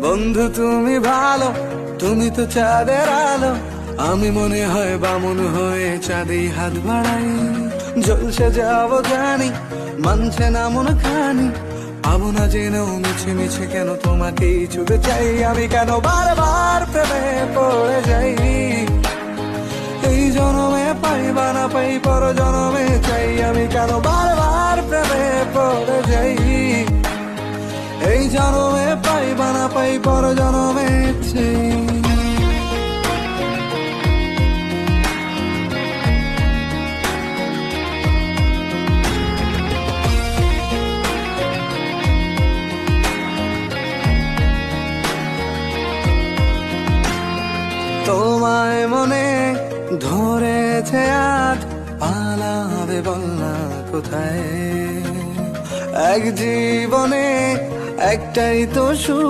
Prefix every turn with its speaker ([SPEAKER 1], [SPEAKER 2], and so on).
[SPEAKER 1] বন্ধু তুমি ভালো, তুমি তো চাঁদের আলো, আমি মনে হয় বামুন হয়ে চাঁদেই হাত বাড়াই। জলসে যাবো জানি, মানছে না মন খানি, পাবো না জেনেও মিছে মিছে কেন তোমাকেই ছুঁতে চাই। আমি কেন বারবার প্রেমে পড়ে যাই, এই জনমে পাই বা না পাই পর জনমে চাই। আমি কেন বারবার প্রেমে পড়ে যাই, এই জনমে পাই বা না পাই পর জনমে চাই। তোমায় মনে ধরেছে আজ, পালাবে বলনা কোথায়। এক জীবনে একটাই তো সুখ,